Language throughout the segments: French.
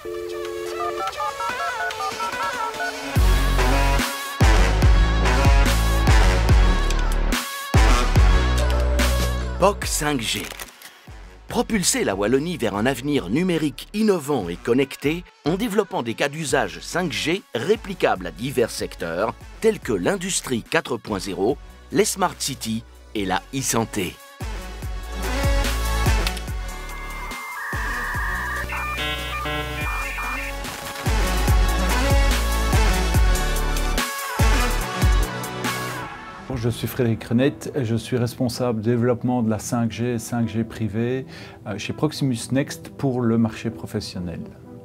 POC 5G. Propulser la Wallonie vers un avenir numérique innovant et connecté en développant des cas d'usage 5G réplicables à divers secteurs tels que l'industrie 4.0, les smart cities et la e-santé. Je suis Frédéric Renette et je suis responsable développement de la 5G et 5G privé chez Proximus Next pour le marché professionnel.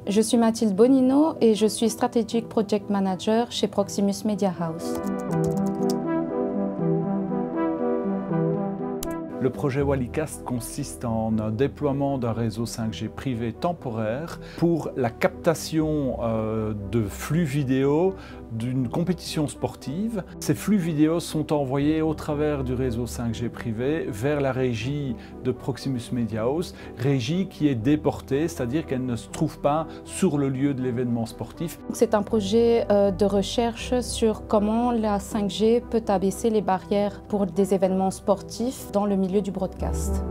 Je suis Mathilde Bonino et je suis Strategic Project Manager chez Proximus Media House. Le projet Wallicast consiste en un déploiement d'un réseau 5G privé temporaire pour la captation de flux vidéo d'une compétition sportive. Ces flux vidéo sont envoyés au travers du réseau 5G privé vers la régie de Proximus Media House, régie qui est déportée, c'est-à-dire qu'elle ne se trouve pas sur le lieu de l'événement sportif. C'est un projet de recherche sur comment la 5G peut abaisser les barrières pour des événements sportifs dans le milieu du broadcast.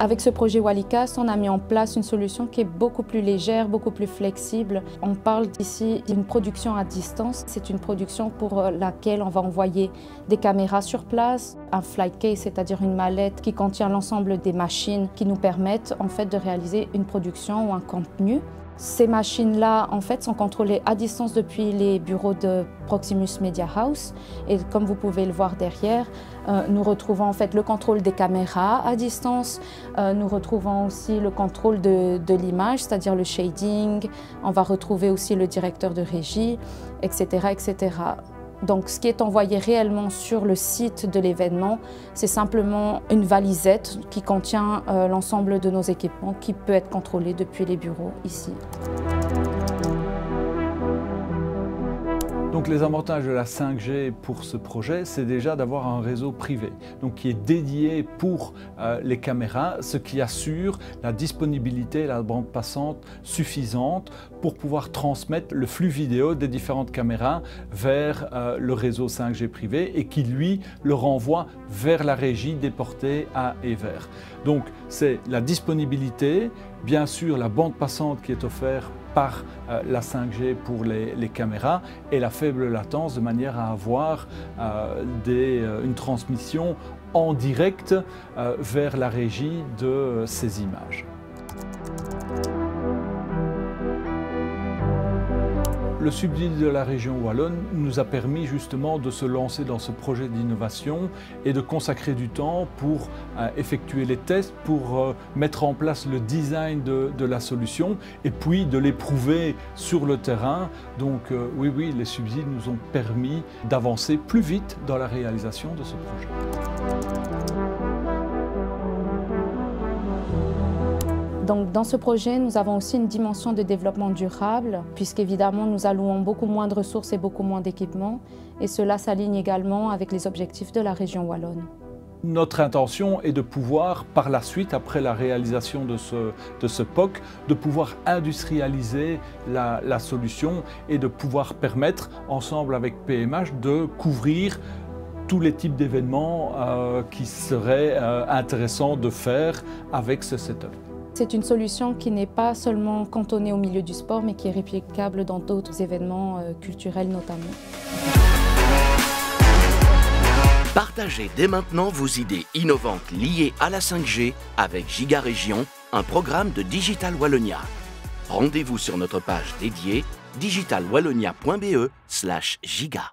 Avec ce projet Wallicast, on a mis en place une solution qui est beaucoup plus légère, beaucoup plus flexible. On parle ici d'une production à distance. C'est une production pour laquelle on va envoyer des caméras sur place, un flight case, c'est-à-dire une mallette qui contient l'ensemble des machines qui nous permettent en fait de réaliser une production ou un contenu. Ces machines-là, en fait, sont contrôlées à distance depuis les bureaux de Proximus Media House. Et comme vous pouvez le voir derrière, nous retrouvons en fait le contrôle des caméras à distance. Nous retrouvons aussi le contrôle de l'image, c'est-à-dire le shading. On va retrouver aussi le directeur de régie, etc., etc. Donc, ce qui est envoyé réellement sur le site de l'événement, c'est simplement une valisette qui contient l'ensemble de nos équipements qui peut être contrôlé depuis les bureaux ici. Donc les avantages de la 5G pour ce projet, c'est déjà d'avoir un réseau privé, donc qui est dédié pour les caméras, ce qui assure la disponibilité et la bande passante suffisante pour pouvoir transmettre le flux vidéo des différentes caméras vers le réseau 5G privé et qui, lui, le renvoie vers la régie déportée à Evere. Donc c'est la disponibilité, bien sûr la bande passante qui est offerte par la 5G pour les caméras et la faible latence de manière à avoir une transmission en direct vers la régie de ces images. Le subside de la région wallonne nous a permis justement de se lancer dans ce projet d'innovation et de consacrer du temps pour effectuer les tests, pour mettre en place le design de la solution et puis de l'éprouver sur le terrain. Donc oui, les subsides nous ont permis d'avancer plus vite dans la réalisation de ce projet. Donc, dans ce projet, nous avons aussi une dimension de développement durable, puisqu'évidemment, nous allouons beaucoup moins de ressources et beaucoup moins d'équipements, et cela s'aligne également avec les objectifs de la région wallonne. Notre intention est de pouvoir, par la suite, après la réalisation de ce POC, de pouvoir industrialiser la solution et de pouvoir permettre, ensemble avec PMH, de couvrir tous les types d'événements qui seraient intéressants de faire avec ce setup. C'est une solution qui n'est pas seulement cantonnée au milieu du sport, mais qui est réplicable dans d'autres événements culturels notamment. Partagez dès maintenant vos idées innovantes liées à la 5G avec Giga Région, un programme de Digital Wallonia. Rendez-vous sur notre page dédiée digitalwallonia.be/giga.